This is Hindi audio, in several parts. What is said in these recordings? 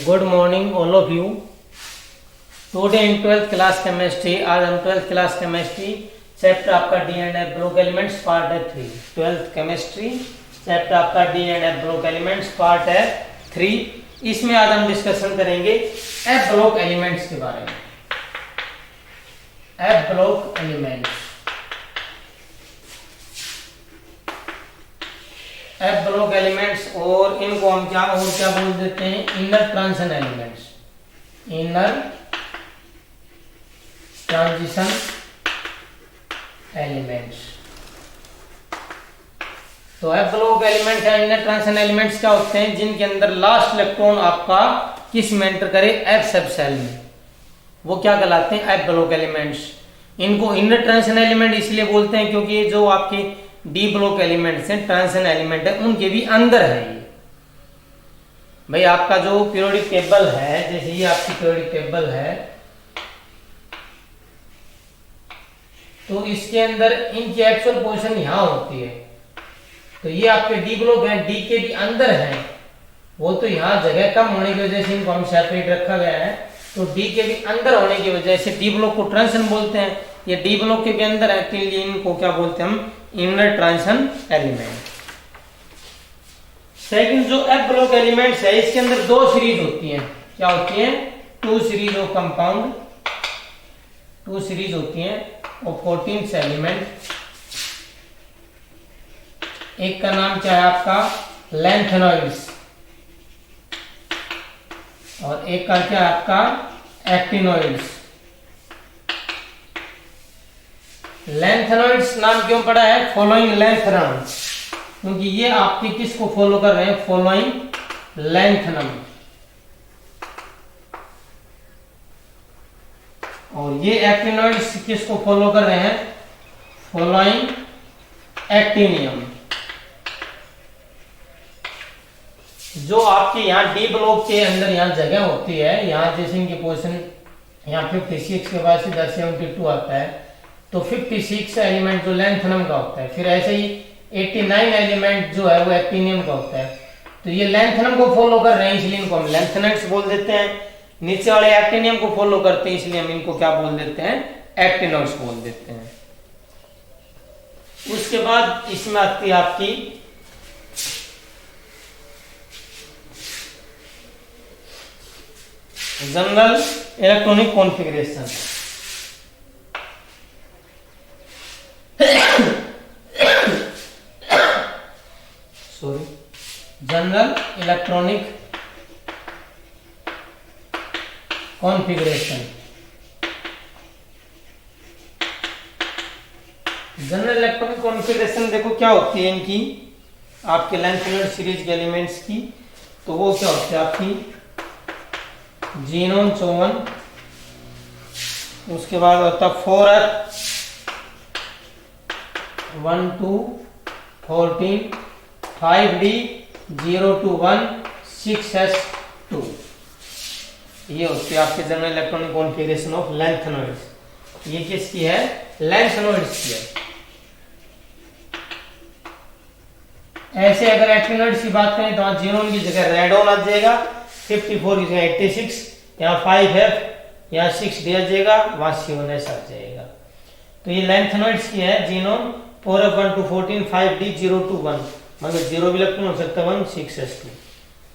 Good morning all of you. Today in 12th class chemistry, आज हम 12th क्लास केमिस्ट्री चैप्टर आपका D and F block elements part है 3। 12th केमिस्ट्री चैप्टर आपका D and F block elements part है 3। इसमें आज हम डिस्कशन करेंगे एफ ब्लॉक एलिमेंट्स के बारे में। F block elements, F block elements, और इनको हम क्या बोल देते हैं, inner transition elements. Inner transition elements. तो एफ ब्लॉक एलिमेंट्स या इनर ट्रांजिशन एलिमेंट्स क्या होते हैं, जिनके अंदर लास्ट इलेक्ट्रॉन आपका किस में एंटर करे, एफ सब सेल में, वो क्या कहलाते हैं, एफ ब्लॉक एलिमेंट्स। इनको इनर ट्रांजिशन एलिमेंट इसलिए बोलते हैं क्योंकि ये जो आपके डी ब्लॉक एलिमेंट्स हैं, ट्रांजिशन एलिमेंट है, उनके भी अंदर है ये। भाई आपका जो पीरियोडिक टेबल है, जैसे ये आपकी पीरियोडिक टेबल है, तो इसके अंदर इनकी एक्चुअल पोजीशन यहां होती है। तो ये आपके डी ब्लॉक है, डी के भी अंदर है, वो तो यहाँ जगह कम होने की वजह से इनको हम सेपरेट रखा गया है। तो डी के भी अंदर होने की वजह से डी ब्लॉक को ट्रांजिशन बोलते हैं। ये डी ब्लॉक के भी अंदर है, तो इनको क्या बोलते हैं हम, इनर ट्रांजिशन एलिमेंट। सेकंड जो एफ ब्लॉक एलिमेंट्स है, इसके अंदर दो सीरीज होती हैं। क्या होती है, two series of compound, two series होती हैं ऑफ 14 एलिमेंट। एक का नाम क्या है आपका, लैंथेनॉइड्स, और एक का क्या है आपका, एक्टिनॉइड्स। लैंथेनॉइड्स नाम क्यों पड़ा है, फॉलोइंग लैंथनम, क्योंकि ये आपके किसको फॉलो कर रहे हैं, फॉलोइंग लैंथनम। और ये एक्टिनॉइड्स किसको फॉलो कर रहे हैं, फॉलोइंग एक्टिनियम। जो आपके यहाँ डी ब्लॉक के अंदर यहाँ जगह होती है, यहाँ जैसे इनकी पोजीशन यहाँ 56 के बाद सीधा 72 आता है, तो 56 एलिमेंट जो लैंथनम का होता है। फिर ऐसे ही 89 एलिमेंट जो है वो एक्टिनियम का होता है। तो ये लैंथनम को फॉलो कर रहे हैं, इसलिए इनको हम लैंथेनाइड्स बोल देते हैं। नीचे वाले एक्टिनियम को फॉलो करते हैं, इसलिए हम इनको क्या बोल देते हैं, एक्टिनॉइड्स बोल देते हैं। उसके बाद इसमें आती है आपकी general electronic configuration. Sorry, general electronic configuration. General electronic configuration देखो क्या होती है इनकी, आपके लैंथेनॉइड सीरीज के एलिमेंट्स की। तो वो क्या होती है आपकी, जीनोन 54, उसके बाद होता 4f 1 2 14 5d 0 2 1 6s 2। ये होती है आपके general electronic configuration of lanthanoids. ये किसकी है, लैंथेनॉइड्स की है। ऐसे अगर एक्टिनॉइड्स की बात करें तो वहां जीनोन की जगह रेडोन आ जाएगा, 54 की जगह 86, यहाँ 5f, यहाँ 6d आ जाएगा, वहां C1s आ जाएगा। तो ये लैंथेनॉइड्स की है, जीनोन 4f 1 2 14 5d 0 2 1, मतलब 0 भी इलेक्ट्रॉन हो सकता है 1 6s 2।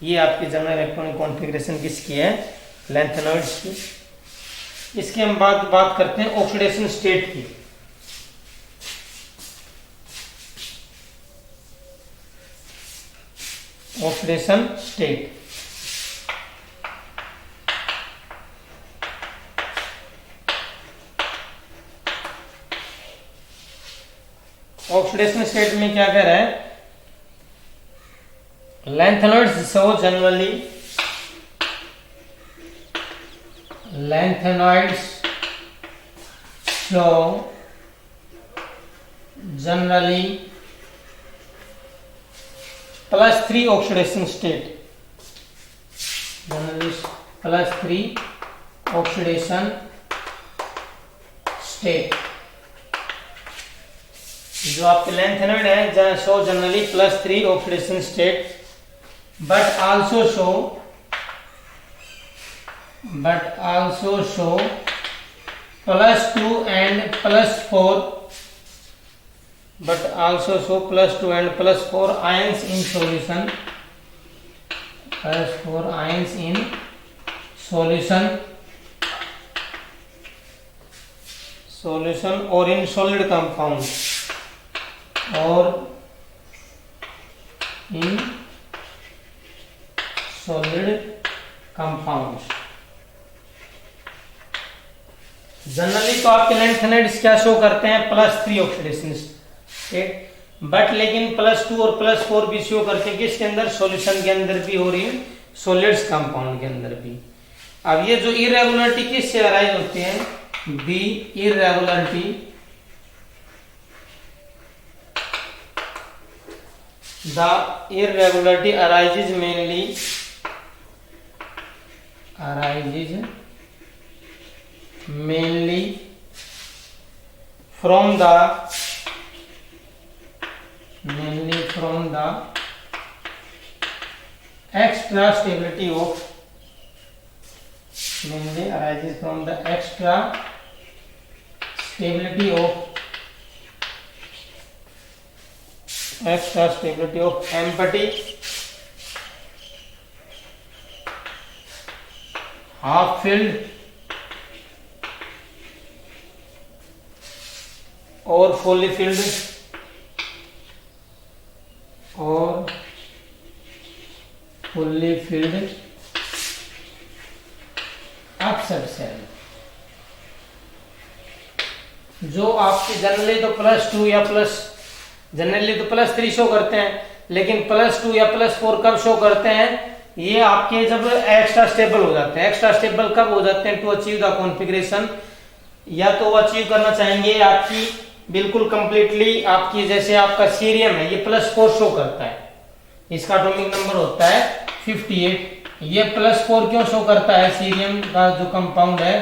ये आपकी जनरल इलेक्ट्रॉनिक कॉन्फ़िगरेशन किसकी है, लैंथेनॉइड्स की। इसकी हम बात करते हैं ऑक्सीडेशन स्टेट की। ऑक्सीडेशन स्टेट, ऑक्सीडेशन स्टेट में क्या कह रहा है, lanthanoids show generally, lengthenoids show generally +3 oxidation state, generally +3 oxidation state। जो आपके लैंथेनॉइड है show generally +3 oxidation state, but also show but also show +2 and +4, but also show +2 and +4 ions in solution, +4 ions in solution or in solid compound, or in solid compounds. Generally तो आपके लैंथेनाइड्स क्या शो करते हैं, +3 ऑक्सीडेशन स्टेट, बट लेकिन +2 और +4 भी शो करते हैं किसके अंदर, सॉल्यूशन के अंदर भी और इन सॉलिड्स कंपाउंड के अंदर भी। अब ये जो इरेगुलरिटी किससे अराइज होते हैं, be irregularity the irregularity arises mainly from the extra stability of empty half filled or fully filled upset cell। जो आपके जनरली तो +2 या जनरली तो +3 शो करते हैं, लेकिन +2 या +4 कब शो करते हैं, ये आपके जब एक्स्ट्रा स्टेबल हो जाते हैं। एक्स्ट्रा स्टेबल कब हो जाते हैं, टू अचीव द कॉन्फ़िगरेशन, या तो वो अचीव करना चाहेंगे आपकी बिल्कुल कंप्लीटली, आपकी जैसे आपका सीरियम है ये +4 शो करता है, इसका एटॉमिक नंबर होता है 58। ये +4 क्यों शो करता है सीरियम का जो कंपाउंड है,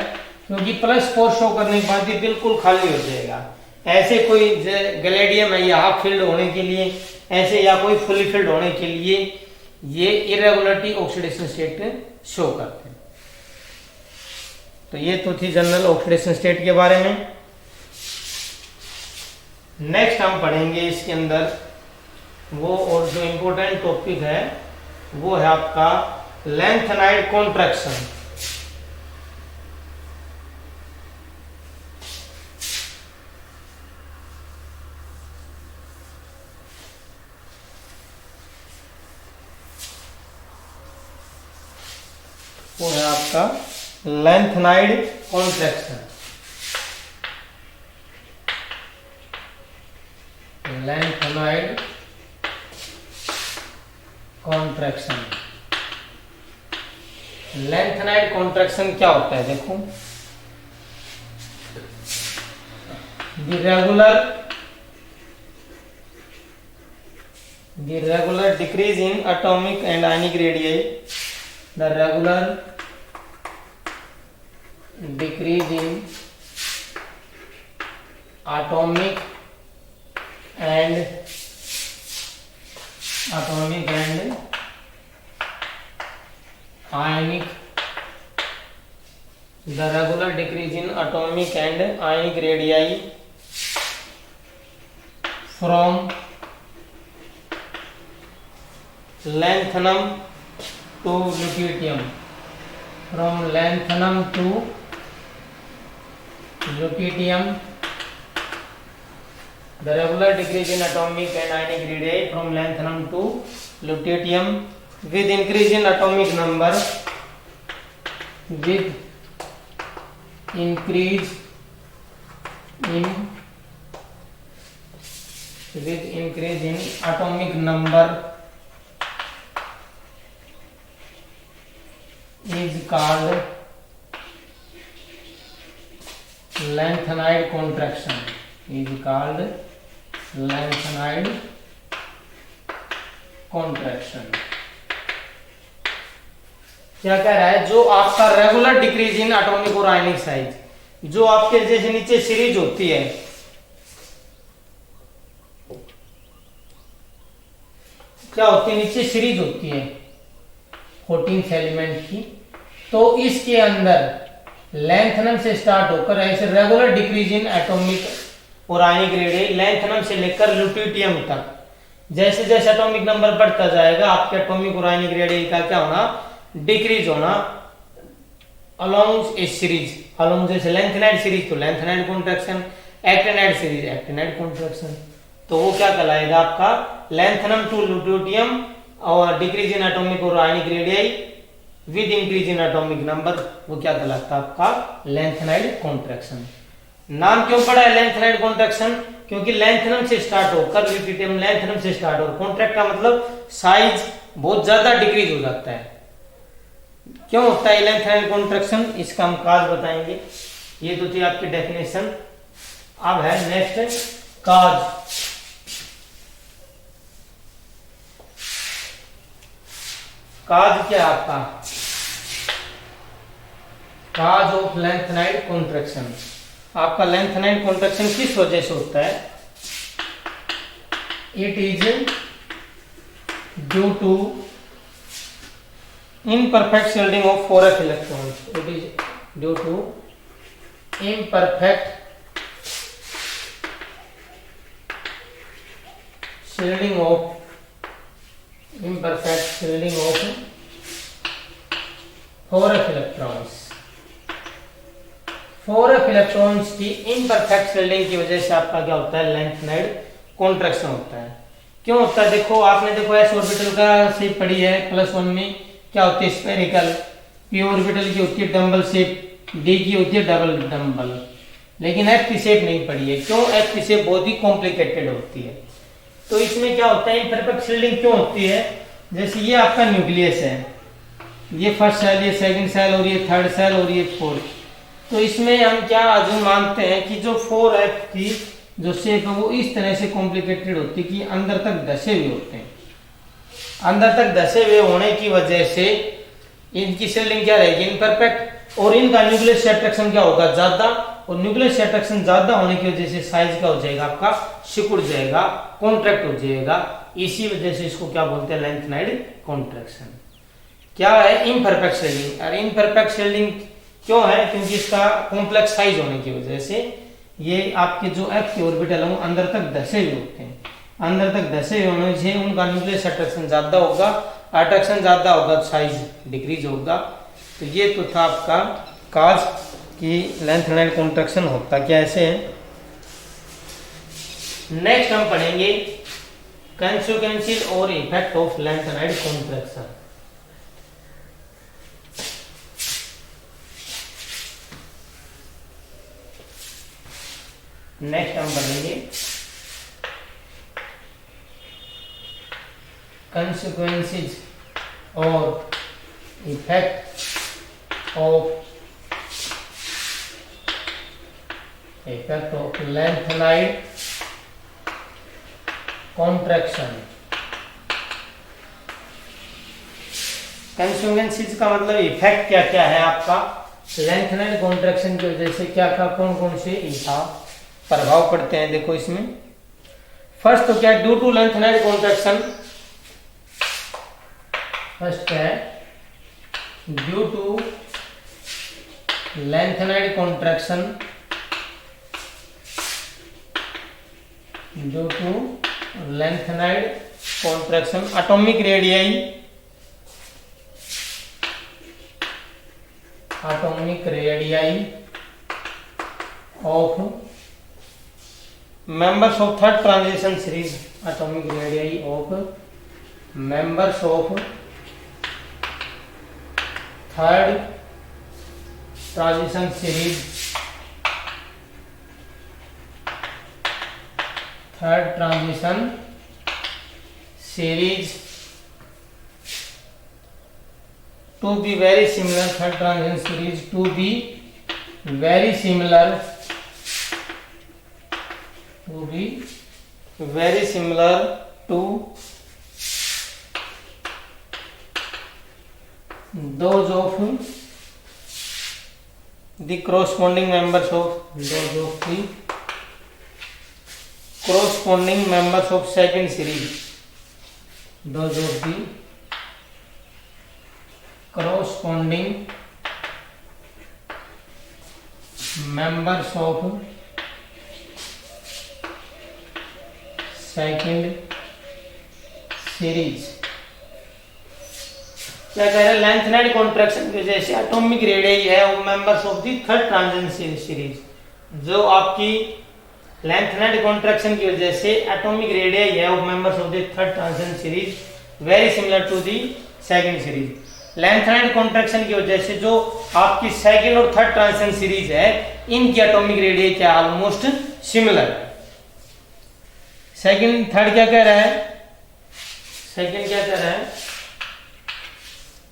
क्योंकि +4 शो करने के बाद ये बिल्कुल खाली हो जाएगा। ऐसे कोई गैलेडियम है या हाफ फिल्ड होने के लिए, ऐसे या कोई फुली फिल्ड होने के लिए ये इरेगुलरिटी ऑक्सीडेशन स्टेट शो करते हैं। तो ये तो थी जनरल ऑक्सीडेशन स्टेट के बारे में। नेक्स्ट हम पढ़ेंगे इसके अंदर वो और जो इम्पोर्टेंट टॉपिक है वो है आपका लैंथेनाइड कॉन्ट्रैक्शन। वो है आपका lanthanide contraction. Lanthanide contraction, lanthanide contraction क्या होता है, देखो the regular decrease in atomic and ionic radii, the regular decrease in atomic and ionic, the regular decrease in atomic and ionic radii from lanthanum to lutetium, from lanthanum to lutetium, the regular decrease in atomic and ionic radii from lanthanum to lutetium with increase in atomic number, with increase in atomic number is called lanthanide contraction, is called lanthanide contraction। क्या कह रहा है, जो आपका रेगुलर डिक्रीज इन एटॉमिक और आयनिक साइज, जो आपके जैसे नीचे सीरीज होती है, क्या होती है, नीचे सीरीज होती है 14 एलिमेंट की, तो इसके अंदर लेंथनम से स्टार्ट होकर ऐसे रेगुलर डिक्रीज इन एटॉमिक और आयनिक रेडियस लेंथनम से लेकर ल्यूटियम तक जैसे जैसे एटॉमिक नंबर बढ़ता जाएगा आपके एटॉमिक और आयनिक रेडियस का क्या होना, डिक्रीज होना अलोंग ए सीरीज। अलोंग जैसे लेंथेनाइड सीरीज तो lanthanide contraction, actinide series actinide contraction, तो वो क्या कहलाएगा आपका लेंथनम टू ल्यूटियम और डिक्रीज इन एटॉमिक और ionic radius with increase in atomic number, वो क्या कहलाता है आपका लेंथेनाइड कॉन्ट्रैक्शन। नाम क्यों पड़ा है लेंथेनाइड कॉन्ट्रैक्शन, क्योंकि लेंथनम से स्टार्ट होकर ल्यूटियम लेंथनम से स्टार्ट और कॉन्ट्रैक्ट का मतलब साइज बहुत ज्यादा डिक्रीज हो जाता है। क्यों होता है लेंथेनाइड कॉन्ट्रैक्शन, इसका हम काज बताएंगे। ये तो थी आपकी डेफिनेशन। अब है नेक्स्ट काज। काज क्या आपका, काज ऑफ लेंथेनाइड कॉन्ट्रैक्शन। आपका लेंथेनाइड कॉन्ट्रैक्शन किस वजह से होता है, it is due to imperfect shielding of 4f electrons. It is due to imperfect shielding of 4f electrons. 4f electrons की imperfect shielding की वजह से आपका क्या होता है लेंथेनाइड कॉन्ट्रैक्शन होता है। क्यों होता है, देखो आपने देखो एस ऑर्बिटल का शेप पढ़ी है +1 में, क्या होती है स्फेरिकल, पी ऑर्बिटल की होती है डंबल शेप, डी की होती है डबल डंबल, लेकिन एफ की शेप नहीं पड़ी है। क्यों, एफ की शेप बहुत ही कॉम्प्लिकेटेड होती है। तो इसमें क्या होता है इम्परफेक्ट शील्डिंग क्यों होती है, जैसे ये आपका न्यूक्लियस है, ये फर्स्ट सेल, ये सेकंड सेल और ये थर्ड सेल और ये फोर्थ। तो इसमें हम क्या अजूम मानते हैं कि जो 4f की जो शेप है वो इस तरह से कॉम्प्लिकेटेड होती है कि अंदर तक धसे हुए होते हैं। अंदर तक धसे हुए होने की वजह से इनकी शील्डिंग क्या रहेगी इम्परफेक्ट, और इनका न्यूक्लियस से अट्रैक्शन क्या होगा ज्यादा, और न्यूक्लियस से अट्रैक्शन ज्यादा होने की वजह से साइज क्या हो जाएगा आपका सिकुड़ जाएगा, कॉन्ट्रैक्ट हो जाएगा। इसी वजह से इसको क्या बोलते हैं लेंथेनाइड कॉन्ट्रैक्शन। क्या है इम्परफेक्ट शील्डिंग, और इम्परफेक्ट शील्डिंग क्यों है, क्योंकि इसका कॉम्प्लेक्स साइज होने की वजह से ये आपके जो एफ के ऑर्बिटल है वो अंदर तक धसे हुए होते हैं। अंदर तक धसे होने से उनका न्यूक्लियस अट्रैक्शन ज्यादा होगा, अट्रैक्शन ज्यादा होगा तो साइज डिक्रीज होगा। तो ये तो था आपका काज की लेंथेनाइड कॉन्ट्रैक्शन होता क्या ऐसे है। नेक्स्ट हम पढ़ेंगे कंसिक्वेंसेस और effect of lanthanide contraction. Next हम पढ़ेंगे consequences or effect of lengthenide contraction। consequences का मतलब इफेक्ट क्या क्या है आपका लेंथेनाइड कॉन्ट्रैक्शन की वजह से, क्या क्या कौन कौन से इनका प्रभाव पड़ते हैं। देखो इसमें फर्स्ट तो क्या due to lanthanide contraction, first है due to lanthanide contraction, due to lanthanide contraction atomic radius of members of third transition series, atomic radii of members of third transition series, third transition series to be very similar, third transition series to be very similar, to be very similar to those of the corresponding members of those of the corresponding members of second series, those of the corresponding members of second series। क्या कह रहे हैं, लेंथेनाइड कॉन्ट्रैक्शन की वजह से एटॉमिक रेडियस है वो members of the third transition series. जो आपकी लेंथेनाइड कॉन्ट्रैक्शन की वजह से एटॉमिक रेडियस है वो members of the third transition series very similar to the second series. Lanthanide contraction की वजह से जो आपकी सेकंड और थर्ड ट्रांजिशन सीरीज है इनकी एटॉमिक रेडियस क्या ऑलमोस्ट सिमिलर है। सेकंड थर्ड क्या कह रहा है, सेकंड क्या कह रहा है,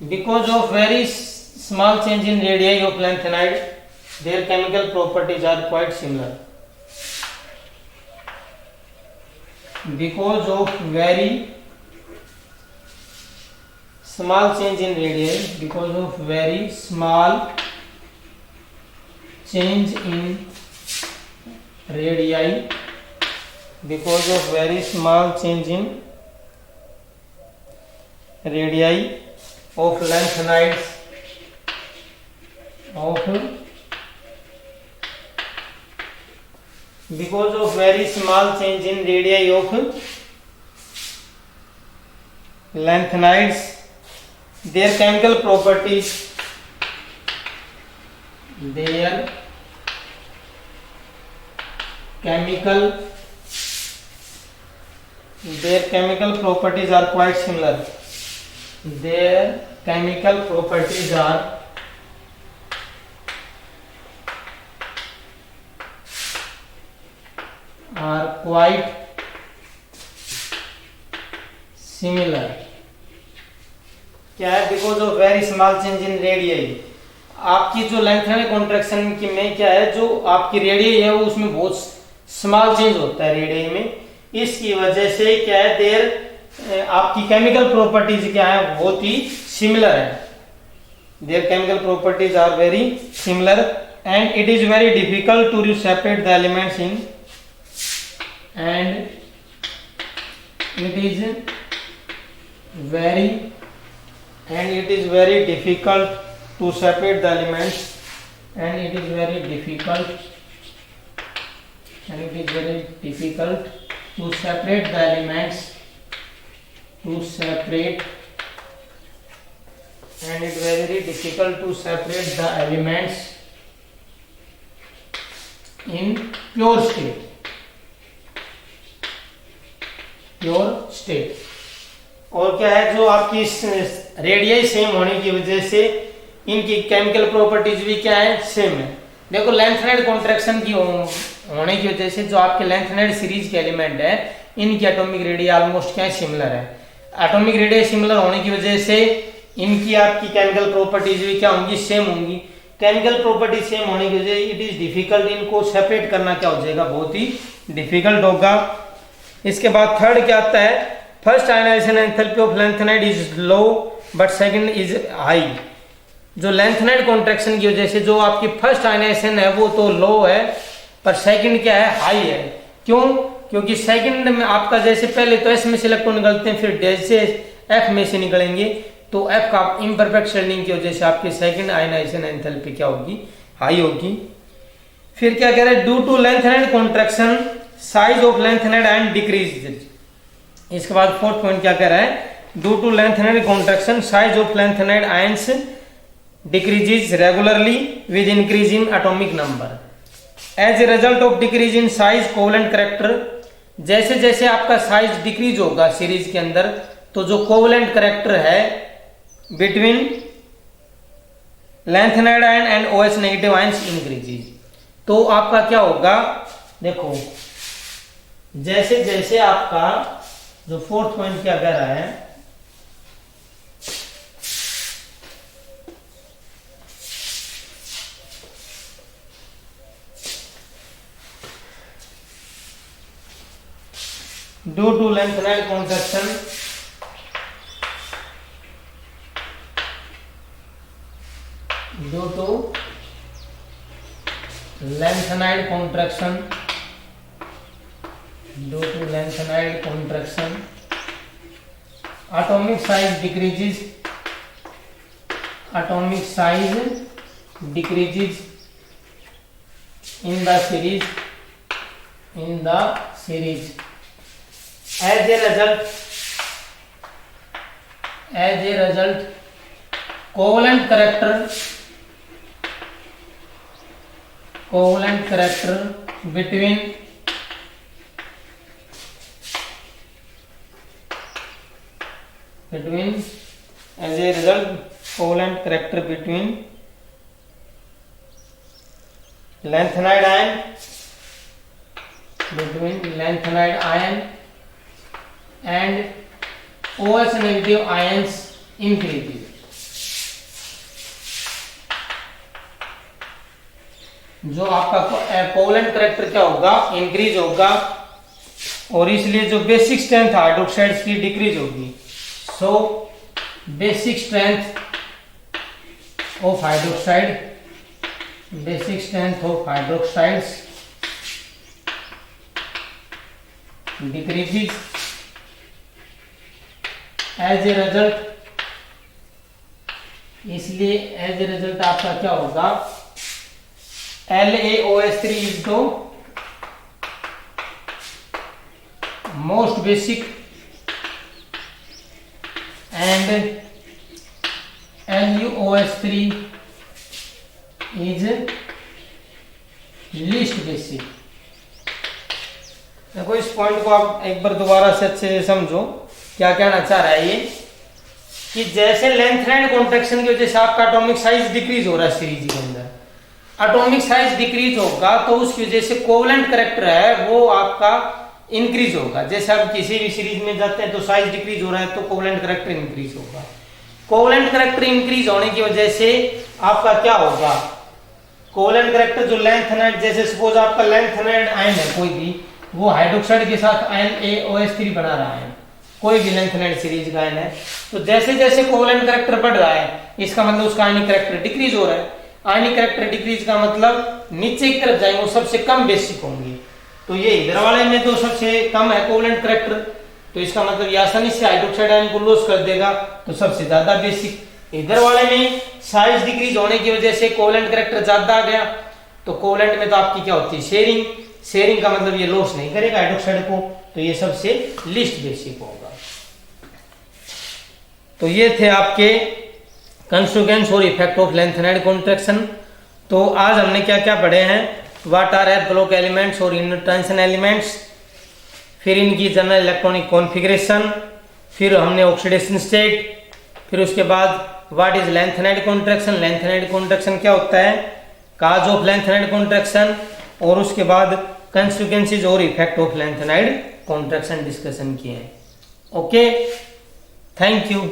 because of very small change in radii of lanthanide their chemical properties are quite similar। because of very small change in radii, because of very small change in radii, because of very small change in radii of lanthanides because of very small change in radii of lanthanides their chemical properties are quite similar। their chemical properties are quite similar। क्या है, because of very small change in radius, आपकी जो लेंथेनाइड कॉन्ट्रैक्शन की में क्या है, जो आपकी रेडियस है वो उसमें बहुत स्मॉल चेंज होता है रेडियस में, इसकी वजह से क्या है देयर आपकी केमिकल प्रॉपर्टीज क्या है बहुत ही सिमिलर है। Their chemical properties are very similar and it is very difficult to separate the elements in and it is very difficult to separate the elements and it is very difficult to separate the elements in pure state। और क्या है, जो आपकी रेडियस सेम होने की वजह से इनकी केमिकल प्रॉपर्टीज भी क्या है सेम है। देखो लेंथेनाइड कॉन्ट्रैक्शन की होने की वजह से जो आपके लेंथेनाइड सीरीज के एलिमेंट है इनकी एटॉमिक रेडियस ऑलमोस्ट क्या है सिमिलर है। एटॉमिक रेडियस सिमिलर होने की वजह से इनकी आपकी केमिकल प्रॉपर्टीज भी क्या होंगी सेम होंगी। केमिकल प्रॉपर्टी सेम होने की वजह इट इज डिफिकल्ट, इनको सेपरेट करना क्या हो जाएगा बहुत ही डिफिकल्ट होगा। इसके बाद थर्ड क्या आता है, first ionisation enthalpy of lanthanide is low but second is high. जो लेंथेनाइड कॉन्ट्रैक्शन की वजह से जो आपकी फर्स्ट आयनाइजेशन है वो तो लो है पर सेकंड क्या है हाई है। क्यों, क्योंकि सेकंड में आपका जैसे पहले तो एस में से इलेक्ट्रॉन निकलते हैं फिर जैसे एफ में से निकलेंगे तो एफ का इम्परफेक्ट शेडिंग की वजह से आपकी सेकंड आयनाइजेशन एंथैल्पी क्या होगी हाई होगी। फिर क्या कह रहे हैं, due to lanthanide contraction size of lanthanide ion decrease. इसके बाद फोर्थ पॉइंट क्या कह रहा है, due to lanthanide contraction size of lanthanide ions decreases regularly with increase in atomic number. As a result of decrease in size covalent character, जैसे जैसे आपका साइज डिक्रीज होगा सीरीज के अंदर तो जो कोवेलेंट कैरेक्टर है between lanthanide ion and OH negative ions increases. तो आपका क्या होगा, देखो जैसे जैसे आपका जो फोर्थ पॉइंट क्या कह रहा है, due to lanthanide contraction atomic size decreases in the series as a result covalent character between lanthanide ion and OH negative ions increases. जो आपका कोवलेंट करेक्टर क्या होगा, इंक्रीज होगा, और इसलिए जो बेसिक स्ट्रेंथ हाइड्रोक्साइड्स की डिक्रीज होगी. So basic strength of hydroxides decreases. As a result, इसलिए एज ए रिजल्ट आपका क्या होगा, LaOH3 is the most basic and LuOH3 is least basic. देखो इस पॉइंट को आप एक बार दोबारा से अच्छे से समझो क्या कहना चाह रहा है ये, कि जैसे लेंथनाइड कॉन्ट्रैक्शन की वजह से आपका एटॉमिक साइज डिक्रीज हो रहा है सीरीज के अंदर, एटॉमिक साइज डिक्रीज होगा तो उसकी वजह से कोवलेंट करेक्टर है वो आपका इंक्रीज होगा. जैसे आप किसी भी सीरीज में जाते हैं तो साइज डिक्रीज हो रहा है तो कोवलेंट करेक्टर इंक्रीज होगा. कोवलेंट करेक्टर इंक्रीज होने की वजह से आपका क्या होगा, कोवलेंट करेक्टर जो लेंथनाइड, जैसे सपोज आपका लेंथनाइड आयन है कोई भी, वो हाइड्रोक्साइड के साथ आयन AOH3 बना रहा है, कोई भी लेंथनाइड सीरीज का आयन है, तो जैसे जैसे कोवलेंट करेक्टर बढ़ रहा है इसका मतलब उसका आयनिक करेक्टर डिक्रीज हो रहा है. आयनिक करेक्टर डिक्रीज का मतलब नीचे की तरफ जाएंगे वो सबसे कम बेसिक होंगे. तो ये इधर वाले में तो सबसे कम है कोवलेंट करेक्टर, तो इसका मतलब ये आसानी से हाइड्रोक्साइड आयन को लॉस कर देगा, तो सबसे ज्यादा बेसिक. इधर वाले में साइज डिक्रीज होने की वजह से कोवलेंट करेक्टर ज्यादा आ गया, तो कोवलेंट में तो आपकी क्या होती है, शेयरिंग का मतलब ये लॉस नहीं करेगा हाइड्रोक्साइड को, तो ये सबसे लीस्ट बेसिक होगा. तो ये थे आपके कंस्ट्रक्शंस और इफेक्ट ऑफ लेंथनाइड कॉन्ट्रैक्शन. तो आज हमने क्या क्या पढ़े हैं, what R F block elements और इनर ट्रांजिशन एलिमेंट्स, फिर इनकी जनरल इलेक्ट्रॉनिक कॉन्फ़िगरेशन, फिर हमने ऑक्सीडेशन स्टेट, फिर उसके बाद व्हाट इज लेंथनाइड कॉन्ट्रैक्शन क्या होता है, काज ऑफ लेंथनाइड कॉन्ट्रैक्शन, और उसके बाद कंसिक्वेंसेस और effect of lanthanide contraction discussion किए हैं. Okay, thank you.